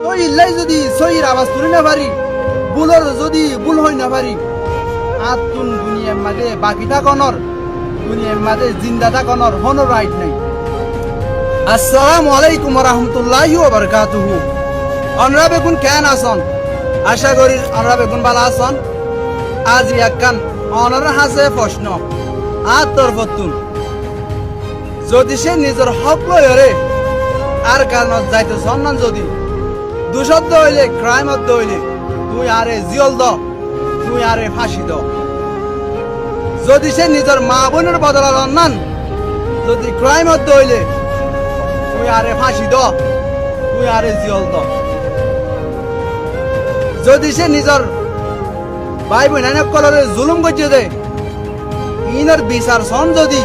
ইল্লাই যদি সহির আওয়াজ তুলি না পারি, বুলর যদি বুল হই না পারি, আতুন দুনিয়ার মাঝে বাকি থাকনর, দুনিয়ার মাঝে জিন্দা থাকনর হনো রাইট নাই। আসসালামু আলাইকুম ওয়া রাহমাতুল্লাহি ওয়া বারাকাতুহু। আমরা বেগুন কেন আসন? আশা করি আমরা বেগুন ভালো আসন। আজ একখান অনর হাসে প্রশ্ন আত্মর ফতুন, যদি সে নিজের হক লয়রে আর কারণত যাইতে সন্ধান, যদি দুশব্দ হইলে ক্রাইমত হইলে তুই আরে জিয়ল দ, তুই আরে ফাঁসি দ। যদি সে নিজের মা বোনের বদলার অন্যান, যদি ক্রাইমত হইলে তুই আরে ফাঁসি দ, তুই আরে জিয়ল দ। যদি সে নিজের ভাই বোন কলরে জুলুম করছে দে, ইনার বিচার সন যদি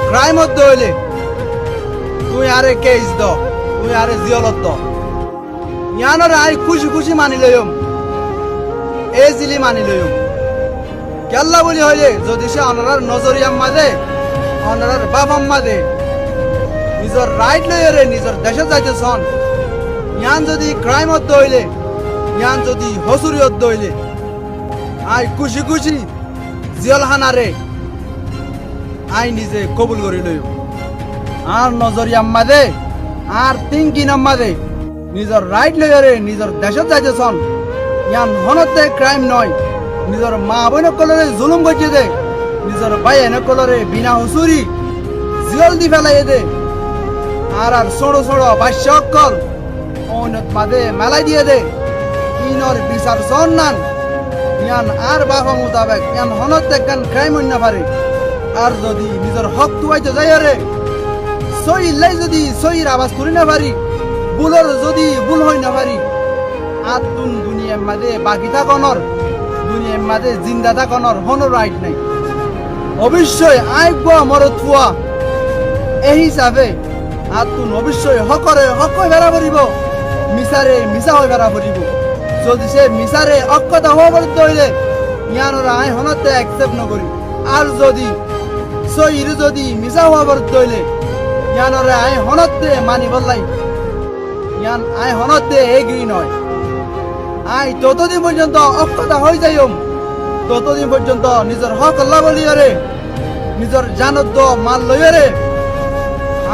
ক্রাইমত হইলে তুই আরে কেস দ, তুই আরে জিয়লত দ। ইয়ানোর আই খুশি খুশি মানি লইম, এ জিলি মানি লইম। কেল্লা বলি হইলে যদি সে অনারার নজরিয়াম মাঝে, অনারার বাবাম মাঝে নিজের রাইট লইরে নিজের দেশে যাইতে সন, ইয়ান যদি ক্রাইমত হইলে, ইয়ান যদি হসুরিয়ত হইলে আই খুশি খুশি জিয়ল হানারে আই নিজে কবুল করি লইম। আর নজরিয়াম মাঝে আর থিঙ্কিং মাঝে নিজের রাইট লইরে নিজের দেশত যাইতেছন, ইয়ান হনতে ক্রাইম নয়। নিজের মা বোন কলরে জুলুম করছে দে, নিজের ভাই এনে কলরে বিনা হুসুরি জিয়ল দি ফেলাই দে। আর আর ছোড়ো ছোড়ো বাস্য অক্কল অনত মাঝে মেলাই দিয়ে দে। ইনর বিচার সন নান, ইয়ান আর বাফা মোতাবেক ইয়ান হনতে গান ক্রাইম হইনা পারে। আর যদি নিজের হক তুয়াইতে যাই রে, সই ইল্লাই যদি সহির আওয়াজ তুলি না পারি, বুলর যদি বুল হই না পারি, আতুন দুনিয়ার মাঝে বাকি থাকনর, দুনিয়ার মাঝে জিন্দা থাকনর হনো রাইট নাই। অবশ্যই আইব মরত ফুয়া এই হিসাবে আতুন অবশ্যই হকরে হক হয়ে বেড়া পড়িব, মিসারে মিসা হয়ে বেড়া পড়িব। যদি সে মিসারে অক্ষতা হওয়া পড়তে হইলে ইয়ানোরা আই হনতে অ্যাকসেপ্ট নকরি। আর যদি সহির যদি মিসা হওয়া পড়তে হইলে ইয়ানোরা আই হনতে মানি বললাই, ইয়ান আই হনতে এগ্রি নয়। আই ততদিন পর্যন্ত অক্ষতা হয়ে যাইম, ততদিন পর্যন্ত নিজের হক আল্লাহ বলিয়ারে, নিজের জানত মাল লইয়ারে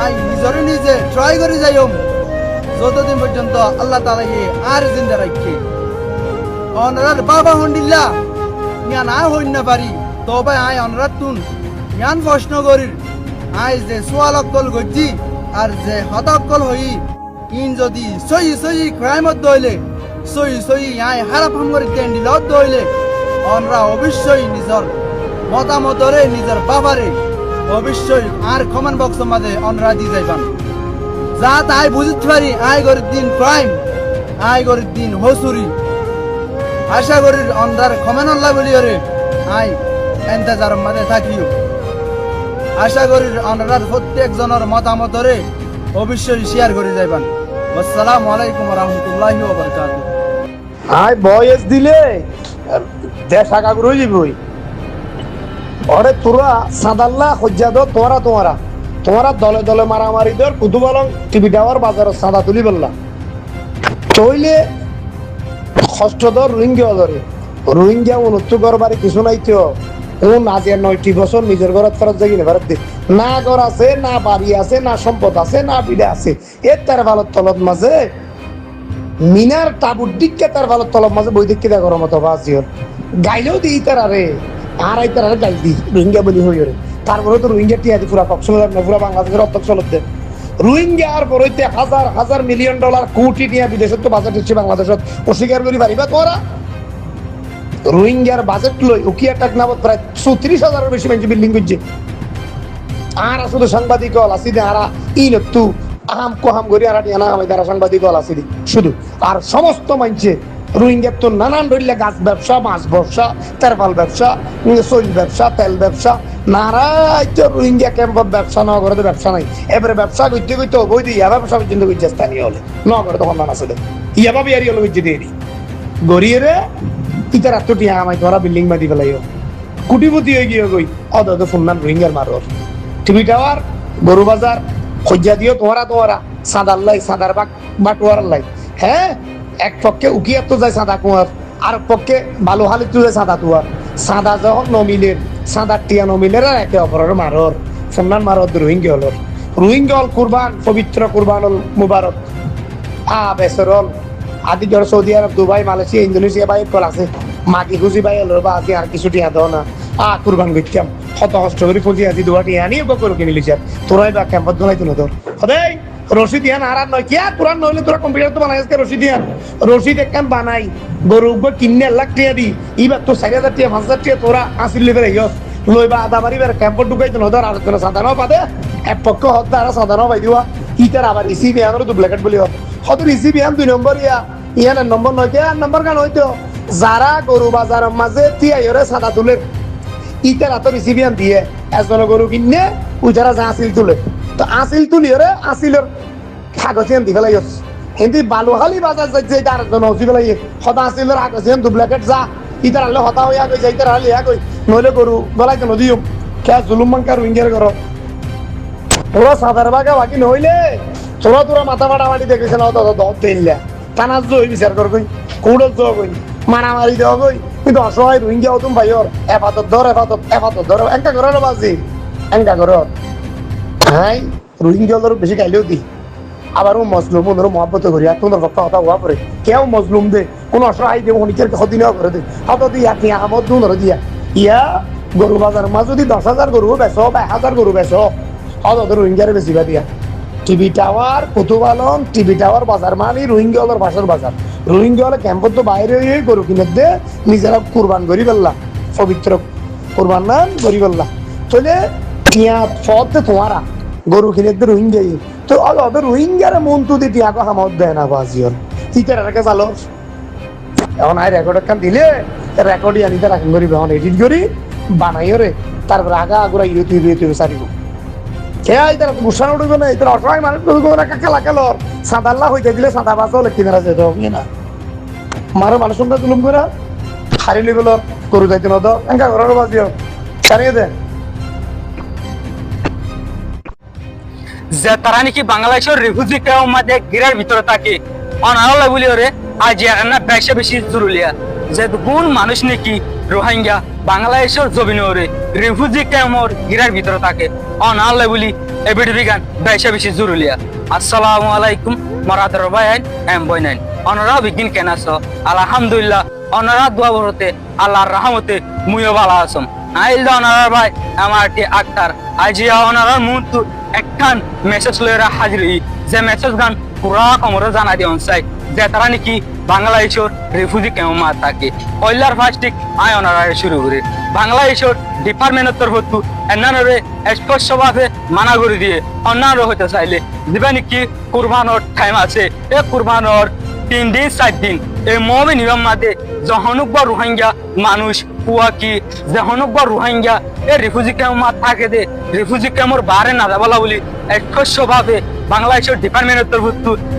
আই নিজরে নিজে ট্রাই করে যাইম, যতদিন পর্যন্ত আল্লাহ তাআলা আর জিন্দা রাখে। অনরার বাবা হন্ডিল্লা ইয়ান আই হইন না পারি, তবে আই অনরার তুন ইয়ান প্রশ্ন করির, আই যে সোয়াল অক্কল গজ্জি আর যে হতক্কল হই, ইন যদি সহি সহি ক্রাইমত দইলে, সহি সহি আই হারাপ হামগরি তেন্ডিলত দইলে, অনরা অবশ্যই নিজের মতামতরে নিজের বাবারে অবশ্যই আর কমেন্ট বক্স মাঝে অনরা দি যাইবান, যাতে আই বুঝতে পারি আই গরির দিন ক্রাইম, আই গরির দিন হসুরি। আশা করি অনরার কমেন্ট আল্লাহ বলিয়রে আই এন্তেজার মাঝে থাকিও। আশা করি অনরার প্রত্যেক জনের মতামতরে অবশ্যই শেয়ার করে যাইবান। আসসালামু আলাইকুম ওয়া রাহমাতুল্লাহি ওয়া বারাকাতুহু। আই বয়স দিলে দেশ আগাগুর হয়ে যাবি। ওরে তোরা সাদাল্লা হজ্জা দো, তোরা দলে দলে মারামারি দর কুদু বলং টিভি টাওয়ার বাজার সাদা তুলি বললা তইলে ষষ্ঠ দর রোহিঙ্গা উন্নত করবারে কিছু নাই। তো কোন আজ 9টি বছর নিজের ঘরত ফেরত যাই না, ফেরত দে না ঘর আছে, না বাড়ি আছে, না সম্পদ আছে, না পিঠা আছে। এর তার ভালত তলত মাঝে মিনার টাবুর দিকে তার ভালত তলত মাঝে বই দিকে দেখার মতো বাজিওর গাইলেও দিই তার আরে আর আই তার আরে গাইল দি রোহিঙ্গা বলি হই রে। তারপরে তো রোহিঙ্গা টিয়া দি পুরা কক্সবাজার না পুরা বাংলাদেশের অর্থ চলত দে। রোহিঙ্গা আর বড়ইতে হাজার হাজার মিলিয়ন ডলার কোটি নিয়ে বিদেশত তো বাজেট হচ্ছে বাংলাদেশত অস্বীকার করি পারিবা তোরা? রোহিঙ্গার বাজেট লই উকিয়া টাক নামত প্রায় 34,000-এর বেশি মানুষ বিল্ডিং করছে। আর শুধু সাংবাদিক হল আসি দে, আর ইনতু আহাম কোহাম করি আর টিয়া না আমি তারা সাংবাদিক হল আসি দি শুধু। আর সমস্ত মানুষে রোহিঙ্গার তো নানান ধরলে গাছ ব্যবসা, মাছ ব্যবসা, তেরপাল ব্যবসা, সইল ব্যবসা, তেল ব্যবসা, নারাই তো রোহিঙ্গা ক্যাম্পত ব্যবসা, নগরে ব্যবসা নাই। এবারে ব্যবসা করতে করতে বই দিয়ে ব্যবসা পর্যন্ত করছে স্থানীয় হলে নগরে তখন মান আসলে ইয়াবা বিয়ারি হলো করছে দিয়ে দি গড়িয়ে রে ইতার এত টিয়া আমায় ধরা বিল্ডিং বাঁধি ফেলাইও কুটিপতি হয়ে গিয়ে গই অদ ফুন্নান রোহিঙ্গার মারর টিভি টাওয়ার গরু বাজার খজ্জা দিও তোরা সাদার লাই সাদার বাটোয়ার লাই। হ্যাঁ এক পক্ষে উকিয়াত তো যায় সাদা কুয়ার, আর পক্ষে বালুহালিত তো যায় সাদা তুয়ার। সাদা যখন নমিলেন, সাদার টিয়া নমিলের আর একে অপরের মারর সন্ধান মারত রোহিঙ্গা হল। রোহিঙ্গা হল কুরবান, পবিত্র কুরবান হল মুবারক। বেসরল আদি ধর Saudi Arabia, Dubai, Malaysia, Indonesia বাই কল আছে, মাগি খুঁজি বাই হল বা আজি আর কিছু টিয়া দাও না। কুরবান করতাম শত কষ্ট করে পুঁজি আজি দুবার টিয়া নিয়ে করে কিনে লিছে। তোরাই বা ক্যাম্পত দোলাই তো তোর সদাই রশিদ দিয়ান আর নয় কিয়া কোরআন নইলে তোরা কম্পিউটার তো বানাই আজকে রশিদ দিয়ান। রশিদ একখান বানাই গরু কিনে 1 লাখ টিয়া দি, এবার তো 4,000 টিয়া 5,000 টিয়া তোরা আসিল লিবে রাইস লইবা আদা বাড়ি বের ক্যাম্পত ঢুকাই তো নদর আর কোনো সাধারণ পাদে এক পক্ষ হদ্দা আর সাধারণ পাই দিবা ইতার আবার রিসিভি আনর ডুপ্লিকেট বলি হত রিসিভি আন 2 নম্বর ইয়ান নম্বর নয় কে নম্বর গান হইতো যারা গরু বাজারের মাঝে টিয়াইরে সাদা তুলে ইতার এত রিসিভি আন দিয়ে একজন গরু কিনে ওই যারা যা আসিল তুলে তো আসিল তুলি রে আসিলের কাগজ আন দি ফেলাই কিন্তু বালুহালি বাজার যাচ্ছে এটা আরেকজন হসি ফেলাই হতা আসিলের কাগজ আন ডুপ্লিকেট যা ইতার আলে হতা হইয়া কই যাইতে আলে ইয়া কই নইলে গরু গলাই কেন দিও কে জুলুম মাঙ্কা রোহিঙ্গার করো তোরা সাদার বাগা বাকি নইলে তোরা মাথা মাটি দেখেছে না তো দত দিল্লা টানার জয় বিচার কর কই কুড়ো জয় কই মারামারি দেওয়া কই কিন্তু অসহায় রোহিঙ্গা তুমি ভাইয়র এফাতত ধর এঙ্কা করো না বাজি এঙ্কা করো হ্যাঁ রোহিঙ্গা বেশি গাইলেও দি আবার ও মজলুম ওনারও মহব্বত করি আর তোমার পক্ষে হতা হওয়া পরে কেউ মজলুম দে কোন অসহায় দেব অনেকের ক্ষতি নেওয়া করে দে হত দিয়া কি আহমদ দুনর দিয়া ইয়া গরু বাজার মা যদি 10,000 গরু বেচো বা 1,000 গরু বেচো হত রোহিঙ্গারে বেশিবা দিয়া টিভি টাওয়ার কুতুবালন টিভি টাওয়ার বাজার মানে রোহিঙ্গা হলের বাসার বাজার রোহিঙ্গা হলে ক্যাম্পত তো বাইরে হয়ে গরু কিনে দে নিজেরা কুরবান করি ফেললা পবিত্র কুরবান না করি ফেললা চলে টিয়া ফদ তোমারা গরু কিনে দে রোহিঙ্গা তো ওদের রোহিঙ্গার মন তো দিতে আগো হামত দেয় না বাজিয়র ইতার এটাকে চালো এখন আই রেকর্ড একখান দিলে রেকর্ডই আনিতে রাখেন করি এখন এডিট করি বানাইও রে তারপর আগা আগুরা ইউটিউব সারিব কে ইতার গুসান উঠবে না ইতার অসহায় মানুষ খেলা খেলো সাদাল্লা হইতে দিলে সাদা বাসও লেখি না যেতে হবে না মারো মানুষ তুলুম করে হারি লিগুলো গরু যাইতে না তো এঙ্কা ঘরের বাজিও জানিয়ে দেন যে তারা নাকি বাংলাদেশের রিফিউজি ক্যাম্প মধ্যে গিরার ভিতরে থাকে অনারলা বলি ওরে আজ না বেশি বেশি জরুরিয়া যে কোন মানুষ নাকি রোহিঙ্গা বাংলাদেশের জমিনে ওরে রিফিউজি ক্যাম্পর গিরার ভিতরে থাকে অনারলা বলি এবিডি বিগান বেশি বেশি জরুরিয়া। আসসালামু আলাইকুম মারাদর ভাইন এম বইনাইন অনরা বিগিন কেন আছো আলহামদুলিল্লাহ অনরা দোয়া বরতে আল্লাহর রহমতে মুইও ভালো আছম আইল অনার ভাই আমার কি আক্তার আজিয়া অনার মুহূর্ত একখান মেসেজ লইরা হাজির যে মেসেজ গান পুরা কমরে জানা দিয়ে চাই যে তারা নাকি বাংলাদেশের রিফিউজি ক্যাম্প থাকে পয়লার ফার্স্টিক আয় অনারা শুরু করে বাংলাদেশের ডিপার্টমেন্টের তরফ এনারে স্পষ্টভাবে মানা করে দিয়ে অন্যান্য হইতে চাইলে যেবা নাকি কুরবানোর টাইম আছে এই কুরবানোর 3 দিন 4 দিন এই মমে নিয়ম মাদে জহনুক বা রোহিঙ্গা মানুষ কুয়া কি জহনুক বা রোহিঙ্গা এই রিফিউজি ক্যাম্প থাকে দে রিফিউজি ক্যাম্পর বারে না যাবলা বলি স্পষ্টভাবে বাংলাদেশের ডিপার্টমেন্টের তরফ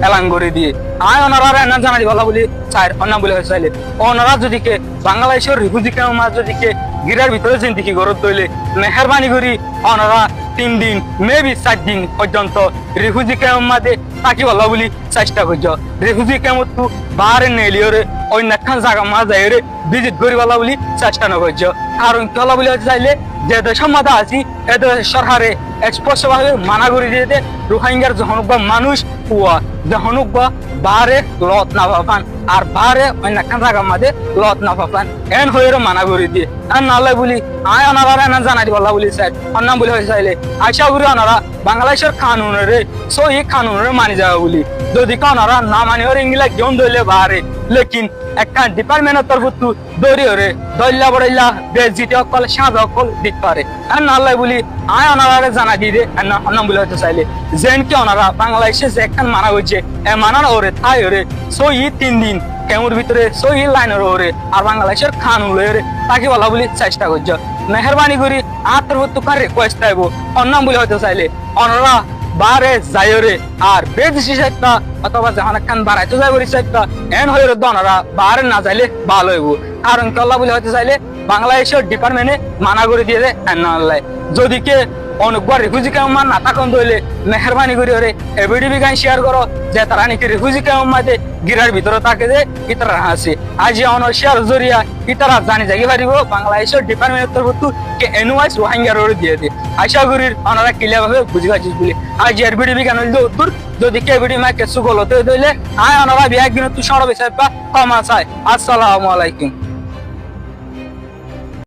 এলান করে দিয়ে আয় ওনারা এনা জানা দিবলা বলি চাই অন্য বলে চাইলে ওনারা যদি কে বাংলাদেশের রিফিউজি ক্যাম্প যদি কে গিরার ভিতরে জিন্দিগি গরত দইলে মেহরবানি করি ওনারা 3 দিন মেবি 4 দিন পর্যন্ত রিফিউজি ক্যাম্প মাঝে থাকি বলা বলি চেষ্টা করছ রিফিউজি ক্যাম্প তো বারে নেলিওরে অন্য খান জায়গা মাঝে ভিজিট করি বলা বলি চেষ্টা না করছ কারণ কলা বলি চাইলে যে দেশের মাঝে আছি এ দেশের সরকারে স্পষ্টভাবে মানা করে দিয়েছে রোহিঙ্গার যখন বা মানুষ কুয়া যখন বা বারে লত না পাপান আর বারে অন্য খান জায়গা মাঝে লত না পাপান এন হয়ে মানা করে দিয়ে আর নালে বলি আয় ওনারা এনা জানাই বলা বলি চাই অন্য বলি হয়ে চাইলে আশা করি ওনারা বাংলাদেশের কানুনের সই কানুনের মানি যাওয়া বলি যদি ওনারা না মানি ওর ইংলা গেম দইলে বারে লেকিন একটা ডিপার্টমেন্টের তরফ দৌড়ি ওরে দইলা বড়াইলা বেজিটি অকল সাঁজ অকল দিতে পারে আর নালে বলি আয় ওনারা জানা দিয়ে দে অন্য বলি হতে চাইলে যেন কি ওনারা বাংলাদেশে যে একখান মানা হয়েছে এ মানার ওরে তাই ওরে সই 3 দিন কেমন ভিতরে সই লাইনের ওরে আর বাংলাদেশের খান ওরে তাকে বলা বলি চেষ্টা করছ মেহরবানি করি আর তোর তোকার রিকোয়েস্ট থাকবো অন্য বলি হতে চাইলে ওনারা বারে যাইরে আর বেশি একটা অথবা যখন একখান বাড়াইতে যাই বলি একটা এন হয়ে ওনারা বারে না যাইলে ভালো হইব কারণ কল্লা বলি হতে চাইলে বাংলাদেশের ডিপার্টমেন্টে মানা করে দিয়ে দেয় যদি কে অনেকবার রিফিউজি ক্যাম্প না থাকুন দইলে মেহরবানি করে ওরে এই ভিডিও গান শেয়ার করো যে তারা নাকি রিফিউজি ক্যাম্প মাঝে গিরার ভিতরে থাকে যে ইতারা আছে আজ অনর শেয়ার জরিয়া ইতারা জানি জাগি পারিব বাংলাদেশের ডিপার্টমেন্টের তরফ থেকে এনওয়াইস রোহিঙ্গা রোড দিয়ে দে আশা করি ওনারা ক্লিয়ার ভাবে বুঝে পাচ্ছিস বলে আজ এর ভিডিও গান হইলে উত্তর যদি কে ভিডিও মা কিছু গলতে দইলে আয় ওনারা বিয়াক দিন তুই সরবে সাহেব কমা চাই আসসালামু আলাইকুম